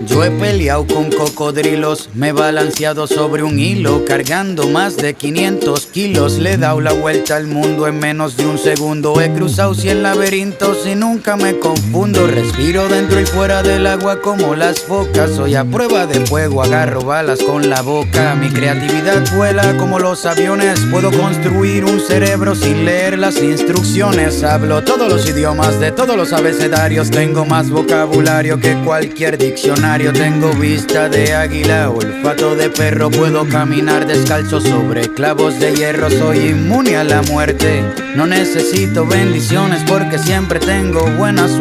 Yo he peleado con cocodrilos, me he balanceado sobre un hilo, cargando más de 500 kilos. Le he dado la vuelta al mundo en menos de un segundo. He cruzado 100 laberintos y nunca me confundo. Respiro dentro y fuera del agua como las focas. Soy a prueba de fuego, agarro balas con la boca. Mi creatividad vuela como los aviones. Puedo construir un cerebro sin leer las instrucciones. Hablo todos los idiomas de todos los abecedarios. Tengo más vocabulario que cualquier diccionario. Tengo vista de águila, olfato de perro. Puedo caminar descalzo sobre clavos de hierro. Soy inmune a la muerte. No necesito bendiciones porque siempre tengo buena suerte.